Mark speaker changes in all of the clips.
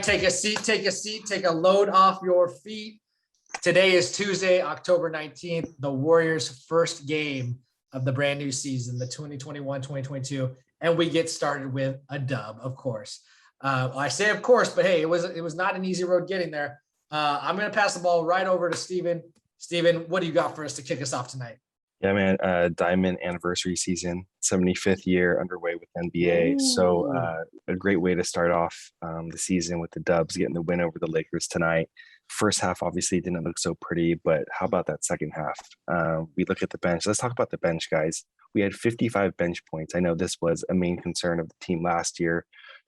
Speaker 1: take a seat, take a load off your feet. Today is Tuesday, October 19th, the Warriors' first game of the brand new season, the 2021-2022, and we get started with a dub, of course. I say of course, but hey, it was not an easy road getting there. I'm going to pass the ball right over to Steven. Steven, what do you got for us to kick us off tonight?
Speaker 2: Yeah, man, Diamond anniversary season, 75th year underway with NBA. So a great way to start off the season with the Dubs getting the win over the Lakers tonight. First half obviously didn't look so pretty, but how about that second half? We look at the bench. Let's talk about the bench, guys. We had 55 bench points. I know this was a main concern of the team last year.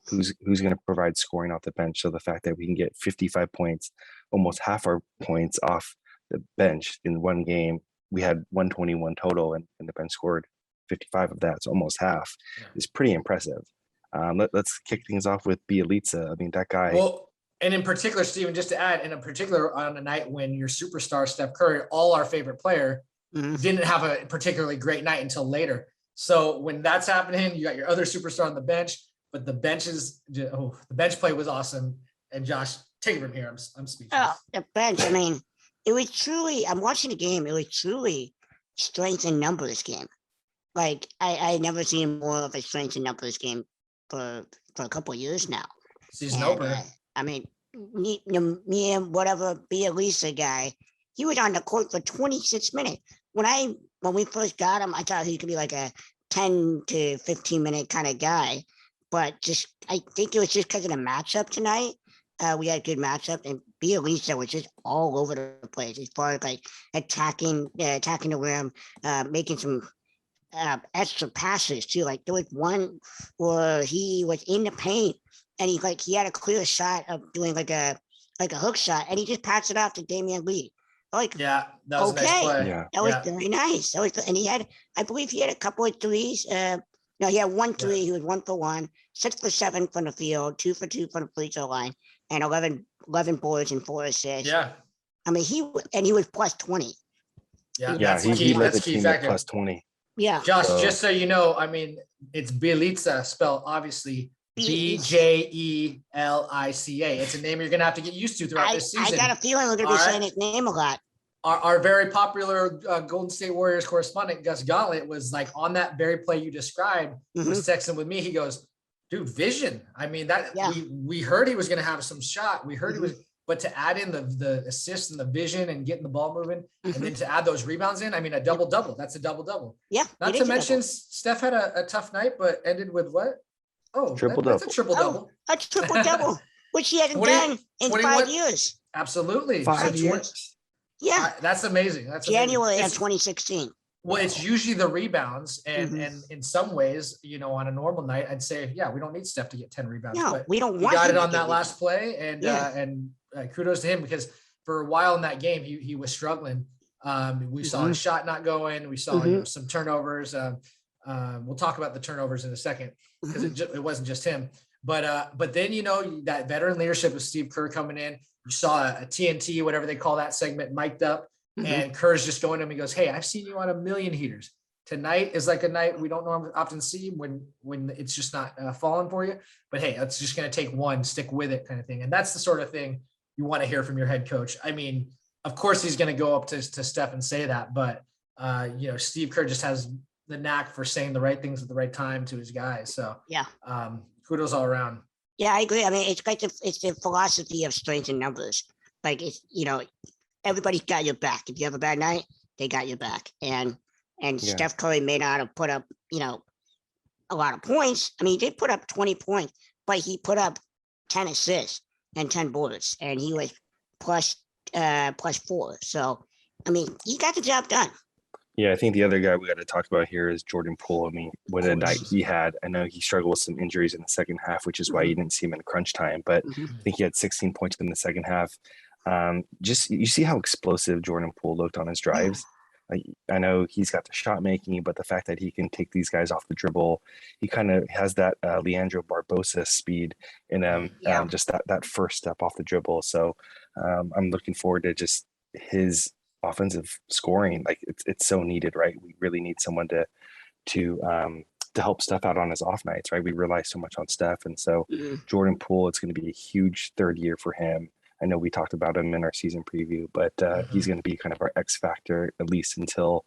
Speaker 2: Who's going to provide scoring off the bench? So the fact that we can get 55 points, almost half our points off the bench in one game. We had 121 total, and the bench scored 55 of that, so almost half. It's pretty impressive. Let's kick things off with Bjelica. I mean, that guy.
Speaker 1: Well, and in particular, Steven, just to add, in particular, on a night when your superstar Steph Curry, all our favorite player, didn't have a particularly great night until later. So when that's happening, you got your other superstar on the bench, but the bench play was awesome. And Josh, take it from here. I'm speechless.
Speaker 3: Oh, the bench. I mean, it was truly, I'm watching the game, it was truly strength in numbers game. Like, I never seen more of a strength in numbers game for a couple of years now.
Speaker 1: Season opener.
Speaker 3: I mean, me and whatever Bjelica guy, he was on the court for 26 minutes. When we first got him, I thought he could be like a 10 to 15 minute kind of guy. But I think it was just because of the matchup tonight. We had a good matchup, and Bjelica was just all over the place as far as like attacking the rim, making some extra passes too. Like there was one where he was in the paint and he had a clear shot of doing like a hook shot, and he just passed it off to Damian Lee. Like,
Speaker 1: yeah, that was
Speaker 3: okay,
Speaker 1: a nice play.
Speaker 3: That was very nice. And I believe he had a couple of threes. No, he had 1 3. He was 1 for 1, 6 for 7 from the field, 2 for 2 from the free throw line, and 11 boards and 4 assists.
Speaker 1: Yeah.
Speaker 3: I mean, he was plus 20.
Speaker 1: Yeah,
Speaker 2: he led the team at plus 20.
Speaker 3: Yeah.
Speaker 1: Josh, just so you know, I mean, it's Bjelica, spelled obviously Bjelica. It's a name you're going to have to get used to throughout this season.
Speaker 3: I got a feeling we're going to be saying his name a lot.
Speaker 1: Our very popular Golden State Warriors correspondent, Gus Gauntlet, was like on that very play you described, was texting with me. He goes, dude, vision. I mean, we heard he was going to have some shot. We heard he was, but to add in the assist and the vision and getting the ball moving, and then to add those rebounds in, I mean, a double-double. That's a double-double.
Speaker 3: Yeah.
Speaker 1: Not to mention Steph had a tough night, but ended with what? Oh,
Speaker 2: triple-double.
Speaker 1: That's a triple-double.
Speaker 3: A triple-double, which he hasn't done in 5 years.
Speaker 1: Absolutely.
Speaker 2: 5 years.
Speaker 3: Yeah.
Speaker 1: That's amazing. That's
Speaker 3: January of 2016.
Speaker 1: Well, it's usually the rebounds, and in some ways, you know, on a normal night, I'd say, yeah, we don't need Steph to get 10 rebounds.
Speaker 3: No,
Speaker 1: but
Speaker 3: we don't
Speaker 1: he
Speaker 3: want.
Speaker 1: got it on that last play, and kudos to him, because for a while in that game, he was struggling. We saw his shot not going. We saw some turnovers. We'll talk about the turnovers in a second, because it wasn't just him. But then, you know, that veteran leadership of Steve Kerr coming in. You saw a TNT, whatever they call that segment, mic'd up, and Kerr's just going to him. He goes, "Hey, I've seen you on a million heaters. Tonight is like a night we don't often see when it's just not falling for you. But hey, it's just going to take one, stick with it, kind of thing." And that's the sort of thing you want to hear from your head coach. I mean, of course he's going to go up to Steph and say that, but you know, Steve Kerr just has the knack for saying the right things at the right time to his guys. So kudos all around.
Speaker 3: Yeah, I agree. I mean, it's like it's the philosophy of strength in numbers. Like, it's, you know, everybody's got your back. If you have a bad night, they got your back. And Steph Curry may not have put up, you know, a lot of points. I mean, he did put up 20 points, but he put up 10 assists and 10 boards, and he was plus 4. So, I mean, he got the job done.
Speaker 2: Yeah, I think the other guy we got to talk about here is Jordan Poole. I mean, what a night he had. I know he struggled with some injuries in the second half, which is why you didn't see him in crunch time. But I think he had 16 points in the second half. Just you see how explosive Jordan Poole looked on his drives. I know he's got the shot making, but the fact that he can take these guys off the dribble, he kind of has that Leandro Barbosa speed in him, just that first step off the dribble. So I'm looking forward to just his offensive scoring. Like it's so needed, right? We really need someone to to help Steph out on his off nights, right? We rely so much on Steph. And so Jordan Poole, it's going to be a huge third year for him. I know we talked about him in our season preview, but he's going to be kind of our X factor, at least until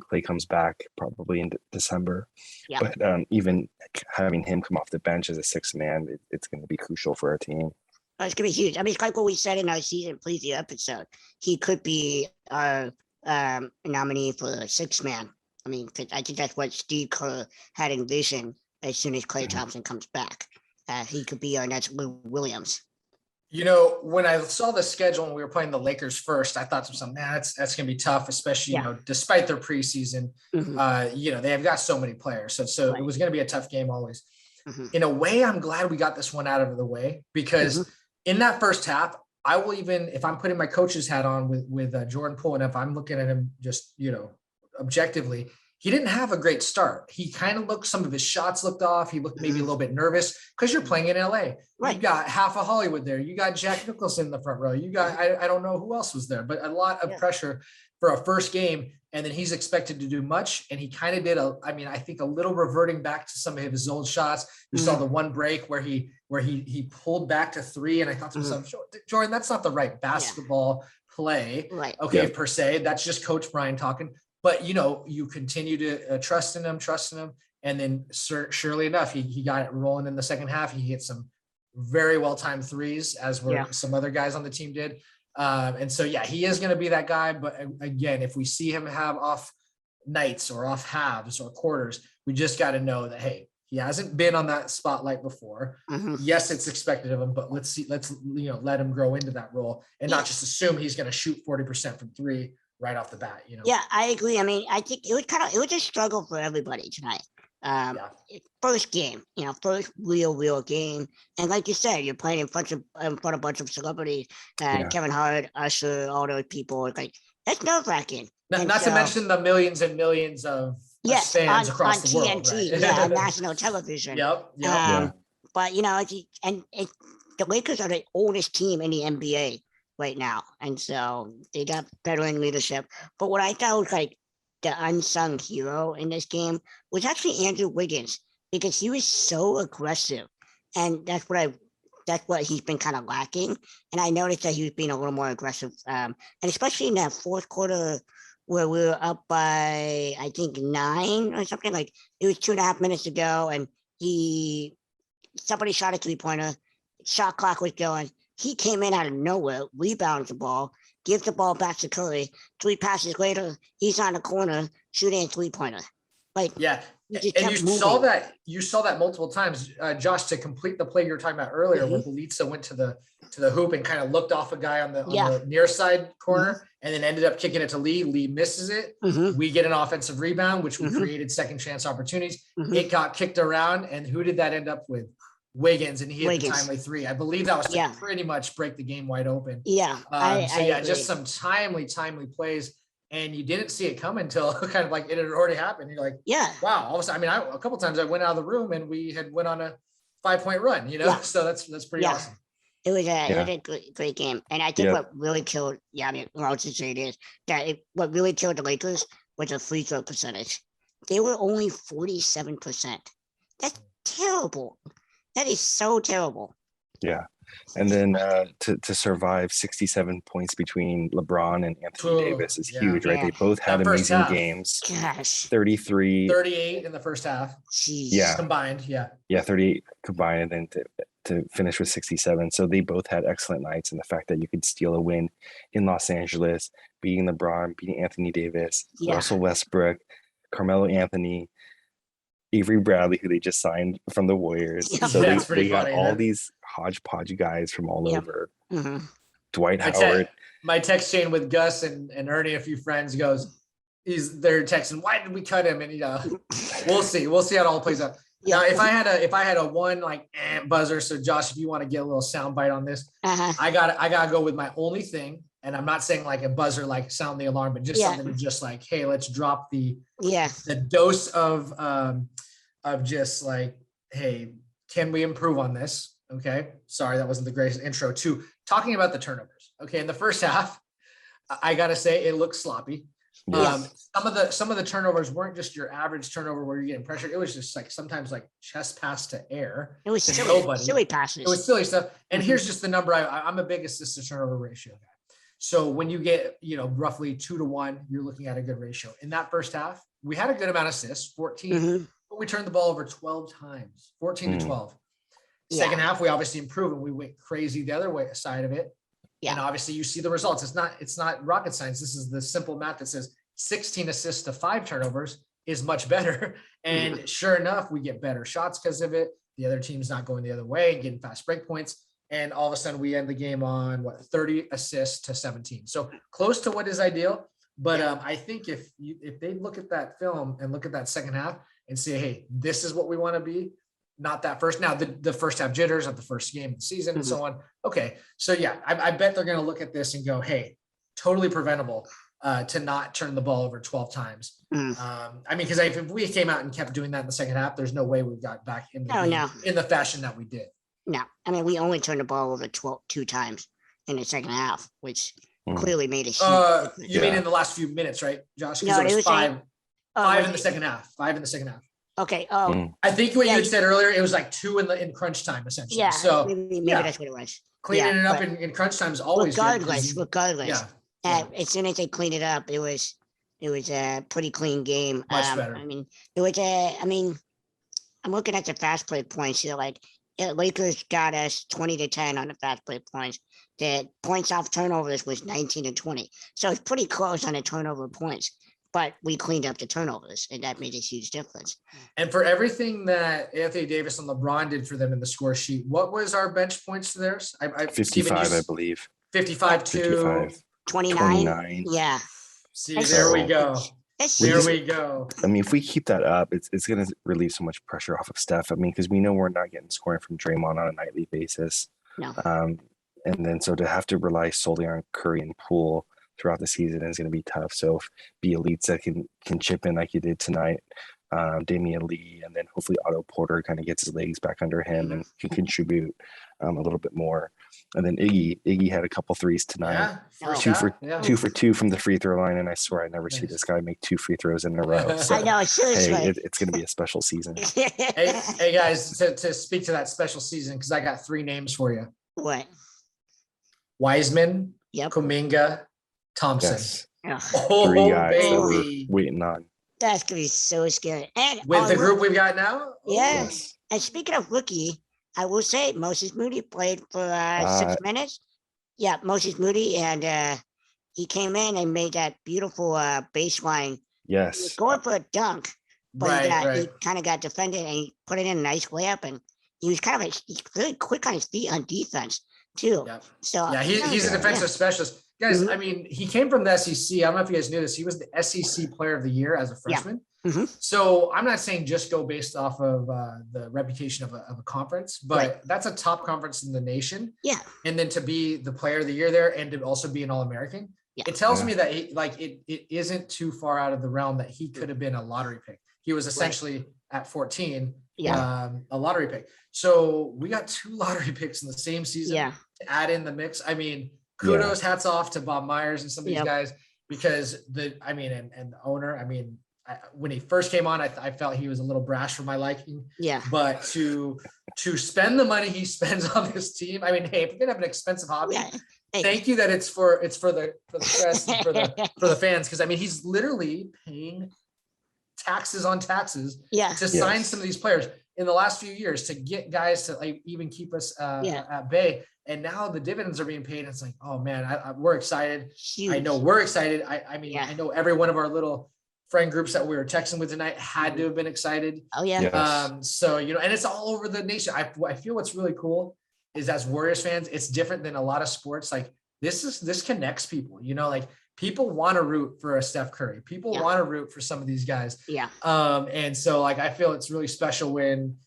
Speaker 2: Clay comes back, probably in December.
Speaker 3: Yeah.
Speaker 2: But even having him come off the bench as a sixth man, it's going to be crucial for our team.
Speaker 3: It's going to be huge. I mean, it's like what we said in our season preview episode. He could be our nominee for sixth man. I mean, 'cause I think that's what Steve Kerr had envisioned as soon as Klay Thompson comes back. He could be our next Lou Williams.
Speaker 1: You know, when I saw the schedule and we were playing the Lakers first, I thought to myself, man, that's going to be tough, especially, you know, despite their preseason, you know, they have got so many players. So it was going to be a tough game always. In a way, I'm glad we got this one out of the way, because in that first half, I will, even if I'm putting my coach's hat on with Jordan Poole, and if I'm looking at him just, you know, objectively, he didn't have a great start. He kind of looked, some of his shots looked off. He looked maybe a little bit nervous because you're playing in LA.
Speaker 3: Right.
Speaker 1: You got half of Hollywood there. You got Jack Nicholson in the front row. You got, I don't know who else was there, but a lot of pressure for a first game. And then he's expected to do much. And he kind of did I think a little reverting back to some of his old shots. You saw the one break where he pulled back to three. And I thought to myself, Jordan, that's not the right basketball play.
Speaker 3: Right.
Speaker 1: Okay. Per se, that's just Coach Brian talking. But, you know, you continue to trust in him. And then surely enough, he got it rolling in the second half. He hit some very well-timed threes, as were some other guys on the team did. And so, he is going to be that guy. But again, if we see him have off nights or off halves or quarters, we just got to know that, hey, he hasn't been on that spotlight before. Yes, it's expected of him, but let's let him grow into that role and not just assume he's going to shoot 40% from three right off the bat, you know?
Speaker 3: Yeah, I agree. I mean, I think it was a struggle for everybody tonight. First game, first real game. And like you said, you're playing in front of a bunch of celebrities, Kevin Hart, Usher, all those people. Like, that's nerve-wracking.
Speaker 1: Not to mention the millions and millions of fans across the world.
Speaker 3: TNT,
Speaker 1: right?
Speaker 3: on national television.
Speaker 1: Yep.
Speaker 3: But, the Lakers are the oldest team in the NBA right now. And so they got veteran leadership. But what I thought was like the unsung hero in this game was actually Andrew Wiggins, because he was so aggressive. And that's what he's been kind of lacking. And I noticed that he was being a little more aggressive. And especially in that fourth quarter where we were up by, I think, 9 or something, like it was 2.5 minutes to go. And somebody shot a 3-pointer, shot clock was going. He came in out of nowhere, rebounds the ball, gives the ball back to Curry. 3 passes later, he's on the corner shooting a 3-pointer. Like,
Speaker 1: and saw that multiple times, Josh, to complete the play you were talking about earlier, where Bjelica went to the hoop and kind of looked off a guy on the near side corner, and then ended up kicking it to Lee. Lee misses it. We get an offensive rebound, which we created second chance opportunities. It got kicked around, and who did that end up with? Wiggins, and he hit the timely 3. I believe that was to pretty much break the game wide open. Just some timely plays, and you didn't see it come until kind of like it had already happened. You're like, wow. All of a sudden, I mean, a couple times I went out of the room and we had went on a 5-point run, so that's pretty awesome.
Speaker 3: It was a great game. And I think what really killed, I'll just say this, what really killed the Lakers was the free throw percentage. They were only 47%. That's terrible. That is so terrible.
Speaker 2: Yeah. And then to survive 67 points between LeBron and Anthony Davis is huge, right? They both had amazing games.
Speaker 3: Gosh.
Speaker 1: 38 in the first half.
Speaker 3: Jeez.
Speaker 1: Combined.
Speaker 2: 38 combined, and then to finish with 67. So they both had excellent nights. And the fact that you could steal a win in Los Angeles, beating LeBron, beating Anthony Davis, Russell Westbrook, Carmelo Anthony, Avery Bradley, who they just signed from the Warriors. So they got all these hodgepodge guys from all over. Dwight Howard.
Speaker 1: My text chain with Gus and Ernie, a few friends, goes, they're texting, why did we cut him? And we'll see how it all plays out. Now, if I had a one buzzer, so Josh, if you want to get a little sound bite on this, I gotta go with my only thing. And I'm not saying like a buzzer, like sound the alarm, but just something just like, hey, let's drop the dose of just like, hey, can we improve on this? Okay. Sorry, that wasn't the greatest intro to talking about the turnovers. Okay. In the first half, I got to say it looked sloppy.
Speaker 3: Yeah.
Speaker 1: Some of the turnovers weren't just your average turnover where you're getting pressure. It was just like sometimes like chest pass to air.
Speaker 3: It was
Speaker 1: to
Speaker 3: silly,
Speaker 1: nobody.
Speaker 3: silly
Speaker 1: It
Speaker 3: passes.
Speaker 1: was silly stuff. And
Speaker 3: Mhm.
Speaker 1: here's just the number. I'm a big assist to turnover ratio guy. So when you get, roughly 2-1, you're looking at a good ratio. In that first half, we had a good amount of assists, 14,
Speaker 3: Mhm.
Speaker 1: but we turned the ball over 12 times, 14 to 12.
Speaker 3: Yeah.
Speaker 1: Second half, we obviously improved and we went crazy the other way side of it.
Speaker 3: Yeah.
Speaker 1: And obviously you see the results. It's not rocket science. This is the simple math that says 16 assists to 5 turnovers is much better. And sure enough, we get better shots because of it. The other team's not going the other way and getting fast break points. And all of a sudden we end the game on 30 assists to 17. So close to what is ideal. But I think if they look at that film and look at that second half and say, hey, this is what we want to be, not that first. Now the first half jitters of the first game of the season and so on. Okay. So yeah, I bet they're going to look at this and go, hey, totally preventable to not turn the ball over 12 times. Because if we came out and kept doing that in the second half, there's no way we got back in the game in the fashion that we did.
Speaker 3: No, we only turned the ball over 2 times in the second half, which clearly made a huge difference.
Speaker 1: You mean in the last few minutes, right, Josh?
Speaker 3: No,
Speaker 1: Because it was
Speaker 3: like-
Speaker 1: five in the second half. 5 in the second half.
Speaker 3: Okay.
Speaker 1: I think what you had said earlier, it was like 2 in crunch time, essentially.
Speaker 3: Yeah.
Speaker 1: So
Speaker 3: maybe that's what it was.
Speaker 1: cleaning it up in crunch time is always good,
Speaker 3: Regardless.
Speaker 1: Yeah.
Speaker 3: As soon as they cleaned it up, it was a pretty clean game.
Speaker 1: Much better.
Speaker 3: I'm looking at the fast break points here. Like, Lakers got us 20-10 on the fast break points. The points off turnovers was 19-20. So it's pretty close on the turnover points, but we cleaned up the turnovers, and that made a huge difference.
Speaker 1: And for everything that Anthony Davis and LeBron did for them in the score sheet, what was our bench points to theirs?
Speaker 2: 55, I believe.
Speaker 1: 55 to
Speaker 2: 55.
Speaker 3: 29. Yeah.
Speaker 1: See,
Speaker 3: That's
Speaker 1: there we
Speaker 3: so
Speaker 1: go.
Speaker 3: much. That's
Speaker 1: There
Speaker 3: huge.
Speaker 1: we go.
Speaker 2: If we keep that up, it's going to relieve so much pressure off of Steph. Because we know we're not getting scoring from Draymond on a nightly basis.
Speaker 3: No.
Speaker 2: And then so to have to rely solely on Curry and Poole throughout the season is going to be tough. So if Bielitsa can chip in like he did tonight, Damian Lee, and then hopefully Otto Porter kind of gets his legs back under him and can contribute a little bit more. And then Iggy had a couple threes tonight.
Speaker 1: Yeah. First
Speaker 2: Two
Speaker 1: half,
Speaker 2: for
Speaker 1: yeah.
Speaker 2: 2 for 2 from the free throw line, and I swear I never see
Speaker 1: Nice.
Speaker 2: this guy make 2 free throws in a row. So,
Speaker 3: I know, seriously.
Speaker 2: hey, it's going to be a special season.
Speaker 1: Hey guys, to speak to that special season, because I got 3 names for you:
Speaker 3: What?
Speaker 1: Wiseman,
Speaker 3: Yep.
Speaker 1: Kuminga, Thompson.
Speaker 2: Yes,
Speaker 3: Ugh,
Speaker 1: Oh,
Speaker 2: 3 guys that we're
Speaker 1: baby.
Speaker 2: waiting on.
Speaker 3: that's gonna be so scary. And
Speaker 1: With the group we've got now.
Speaker 3: Yeah.
Speaker 2: Yes.
Speaker 3: And speaking of rookie, I will say Moses Moody played for 6 minutes. Yeah, Moses Moody, and he came in and made that beautiful baseline. He was
Speaker 2: Yes.
Speaker 3: going for a dunk, but
Speaker 1: Right.
Speaker 3: he kind of got defended and he put it in a nice layup. And he was he's really quick on his feet on defense too.
Speaker 1: Yep.
Speaker 3: So
Speaker 1: Yeah, he's a defensive specialist. Guys, I mean, he came from the SEC. I don't know if you guys knew this. He was the SEC Player of the Year as a freshman.
Speaker 3: Mhm.
Speaker 1: So I'm not saying just go based off of the reputation of a conference, but
Speaker 3: Right.
Speaker 1: that's a top conference in the nation.
Speaker 3: Yeah.
Speaker 1: And then to be the Player of the Year there and to also be an All-American,
Speaker 3: Yeah.
Speaker 1: it tells
Speaker 2: Yeah.
Speaker 1: me that it isn't too far out of the realm that he could have been a lottery pick. He was essentially at 14,
Speaker 3: Yeah.
Speaker 1: a lottery pick. So we got 2 lottery picks in the same season
Speaker 3: Yeah.
Speaker 1: to add in the mix. I mean, kudos, hats off to Bob Myers and some of these
Speaker 3: Yep.
Speaker 1: guys, because and the owner, when he first came on, I felt he was a little brash for my liking,
Speaker 3: Yeah.
Speaker 1: but to spend the money he spends on this team, hey, if you're gonna have an expensive hobby,
Speaker 3: Yeah. Hey.
Speaker 1: thank you that it's for the press and for the fans, because he's literally paying taxes on taxes
Speaker 3: Yeah.
Speaker 1: to sign some of these players in the last few years to get guys to even keep us at bay. And now the dividends are being paid. It's like, oh man, we're excited.
Speaker 3: Huge.
Speaker 1: I know we're excited. I know every one of our little friend groups that we were texting with tonight had to have been excited.
Speaker 3: Oh yeah.
Speaker 2: Yeah.
Speaker 1: So, and it's all over the nation. I feel what's really cool is, as Warriors fans, it's different than a lot of sports. Like this connects people, people want to root for a Steph Curry. People want to root for some of these guys.
Speaker 3: Yeah.
Speaker 1: And so I feel it's really special when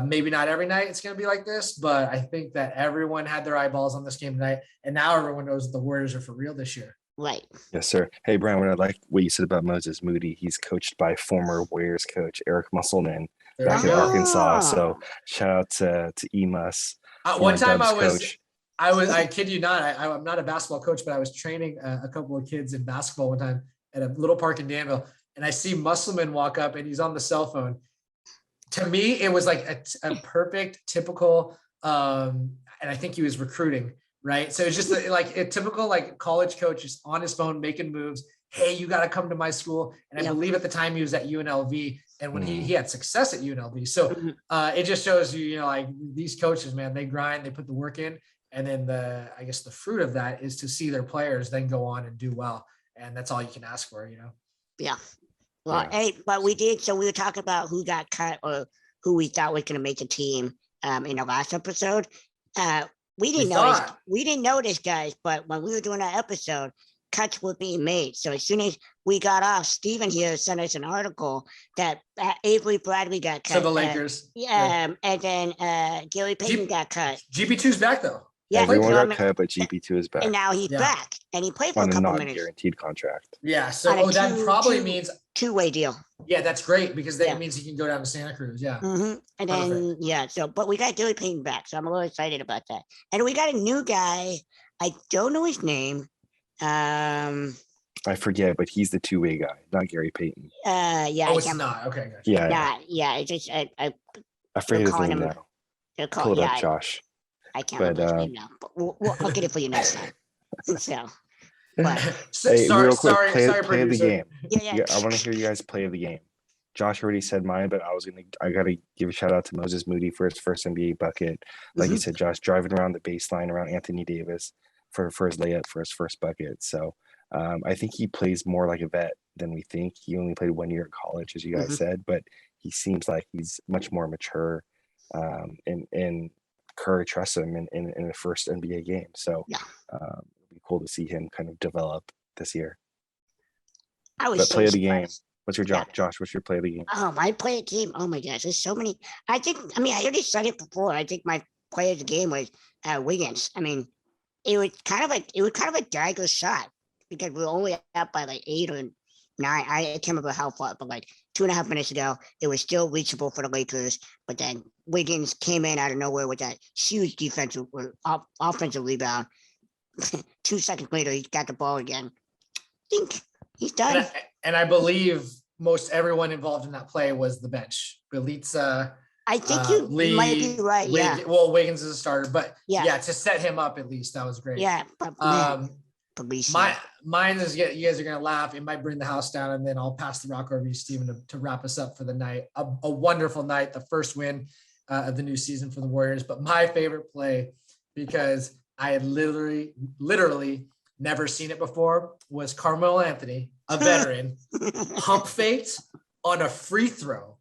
Speaker 1: maybe not every night it's going to be like this, but I think that everyone had their eyeballs on this game tonight. And now everyone knows that the Warriors are for real this year.
Speaker 3: Right.
Speaker 2: Yes, sir. Hey, Brian, I like what you said about Moses Moody. He's coached by former Warriors coach Eric Musselman
Speaker 1: There
Speaker 2: back
Speaker 1: you
Speaker 2: in
Speaker 1: go.
Speaker 2: Arkansas. So shout out to Emus.
Speaker 1: One time
Speaker 2: Dubs
Speaker 1: I kid you not, I'm not a basketball coach, but I was training a couple of kids in basketball one time. at a little park in Danville, and I see Musselman walk up and he's on the cell phone. To me, it was like a perfect, typical, and I think he was recruiting, right? So it's just like a typical like college coach is on his phone making moves. Hey, you got to come to my school. And I believe at the time he was at UNLV, and when he had success at UNLV. So it just shows you, like these coaches, man, they grind, they put the work in. And then I guess the fruit of that is to see their players then go on and do well. And that's all you can ask for,
Speaker 3: Yeah. Well, hey, but we did. So we were talking about who got cut or who we thought was going to make the team in the last episode. We didn't know this, guys, but when we were doing that episode, cuts were being made. So as soon as we got off, Steven here sent us an article that Avery Bradley got cut.
Speaker 1: To the Lakers.
Speaker 3: And then Gary Payton got cut.
Speaker 1: GP2's back though.
Speaker 3: Yeah,
Speaker 2: everyone got cut, but GP2 is back.
Speaker 3: And now he's back, and he played for a couple minutes.
Speaker 2: Guaranteed contract.
Speaker 1: Yeah, so that probably means
Speaker 3: two-way deal.
Speaker 1: Yeah, that's great because that means he can go down to Santa Cruz. Yeah.
Speaker 3: And then but we got Gary Payton back, so I'm a little excited about that. And we got a new guy. I don't know his name.
Speaker 2: I forget, but he's the two-way guy, not Gary Payton.
Speaker 1: It's not. Okay, gotcha.
Speaker 3: Yeah. It's just I
Speaker 2: forget his name now. Pull it up, Josh.
Speaker 3: I can't remember his name now, but I'll get it for you next time. So,
Speaker 2: real quick, play of the game.
Speaker 3: Yeah.
Speaker 2: I want to hear you guys play of the game. Josh already said mine, but I gotta give a shout out to Moses Moody for his first NBA bucket. Like you said, Josh, driving around the baseline around Anthony Davis for his layup for his first bucket. So I think he plays more like a vet than we think. He only played 1 year at college, as you guys said, but he seems like he's much more mature. And Curry trusts him in the first NBA game. So it'll be cool to see him kind of develop this year. Play of the game. What's your job, Josh? What's your play of the game?
Speaker 3: Oh, my play of the game. Oh my gosh, there's so many. I already said it before. I think my play of the game was Wiggins. I mean, it was kind of a dagger shot because we were only up by like 8 or 9. I can't remember how far, but like 2.5 minutes ago, it was still reachable for the Lakers. But then Wiggins came in out of nowhere with that huge defensive offensive rebound. 2 seconds later, he got the ball again. Think he's done.
Speaker 1: And I believe most everyone involved in that play was the bench. Bjelica.
Speaker 3: I think you might be right.
Speaker 1: Wiggins is a starter, but to set him up at least, that was great.
Speaker 3: Yeah. But
Speaker 1: mine is, you guys are gonna laugh. It might bring the house down, and then I'll pass the rock over to you, Steven, to wrap us up for the night. A wonderful night, the first win of the new season for the Warriors. But my favorite play, because I had literally never seen it before, was Carmelo Anthony, a veteran, pump faked on a free throw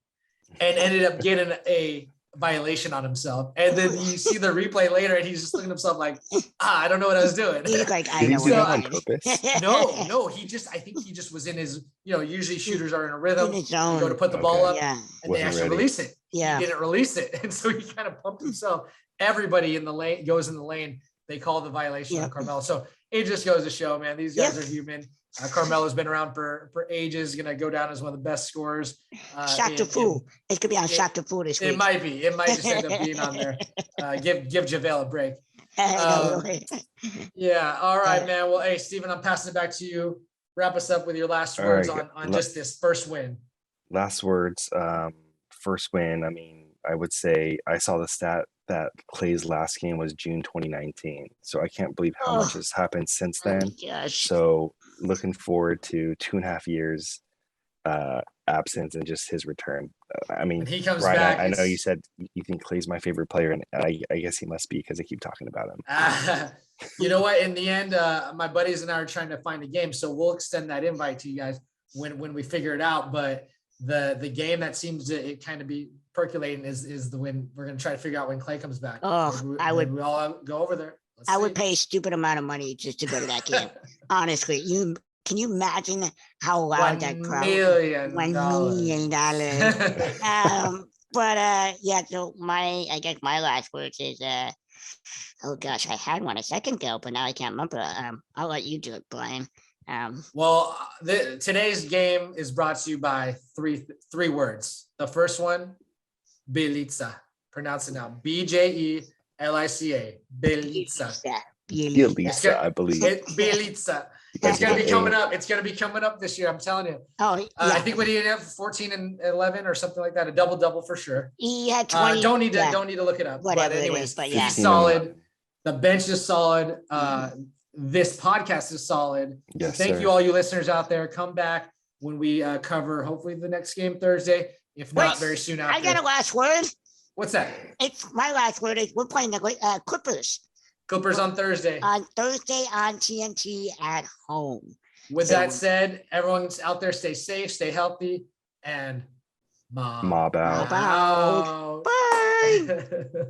Speaker 1: and ended up getting a violation on himself. And then you see the replay later and he's just looking at himself like, I don't know what I was doing.
Speaker 3: He's like, I know what
Speaker 2: on purpose.
Speaker 1: No, I think he just was in his, usually shooters are in a rhythm. You go to put the ball up and they actually release it.
Speaker 3: Yeah.
Speaker 1: He didn't release it. And so he kind of pumped himself. Everybody in the lane goes in the lane. They call the violation on Carmelo. So it just goes to show, man, these guys are human. Carmelo's been around for ages, going to go down as one of the best scorers.
Speaker 3: Shot to Fool. It could be on Shot to Fool this week.
Speaker 1: It might be. It might just end up being on there. Give JaVale a break. Yeah. All right, man. Well, hey, Steven, I'm passing it back to you. Wrap us up with your last words on just this first win.
Speaker 2: Last words. First win. I mean, I would say I saw the stat that Clay's last game was June 2019. So I can't believe how much has happened since then. So looking forward to 2.5 years absence and just his return. I mean,
Speaker 1: he comes back.
Speaker 2: I know you said you think Clay's my favorite player, and I guess he must be because I keep talking about him.
Speaker 1: You know what? In the end, my buddies and I are trying to find a game, so we'll extend that invite to you guys when we figure it out. But the game that seems to kind of be percolating is the win. We're gonna try to figure out when Clay comes back.
Speaker 3: We
Speaker 1: all go over there.
Speaker 3: I would pay a stupid amount of money just to go to that game. Honestly, can you imagine how loud that crowd? $1 million. So I guess my last words is oh gosh, I had one a second ago, but now I can't remember. I'll let you do it, Brian.
Speaker 1: Today's game is brought to you by three words. The first one, Bjelica. Pronounce it now. Bjelica. Bjelica.
Speaker 2: Bjelica, I believe.
Speaker 1: Bjelica. It's gonna be
Speaker 2: Hey,
Speaker 1: coming up. It's gonna be coming up this year. I'm telling you.
Speaker 3: Oh, yeah.
Speaker 1: I think what he have 14 and 11 or something like that, a double for sure.
Speaker 3: He had 20.
Speaker 1: Don't need to
Speaker 3: yeah.
Speaker 1: look it up.
Speaker 3: Whatever
Speaker 1: but
Speaker 3: it
Speaker 1: anyways,
Speaker 3: is, but yeah.
Speaker 1: he's
Speaker 2: 15 and
Speaker 1: solid.
Speaker 2: 11.
Speaker 1: The bench is solid. This podcast is solid.
Speaker 2: Yes,
Speaker 1: Thank
Speaker 2: sir.
Speaker 1: you, all you listeners out there. Come back when we cover hopefully the next game Thursday, if not
Speaker 3: Wait,
Speaker 1: very soon
Speaker 3: I got
Speaker 1: after.
Speaker 3: a last word.
Speaker 1: What's that?
Speaker 3: It's my last word is we're playing the Clippers
Speaker 1: Clippers on Thursday.
Speaker 3: on Thursday on TNT at home.
Speaker 1: With that said, everyone's out there, stay safe, stay healthy, and
Speaker 2: Mob out.
Speaker 3: Mob out. Bye.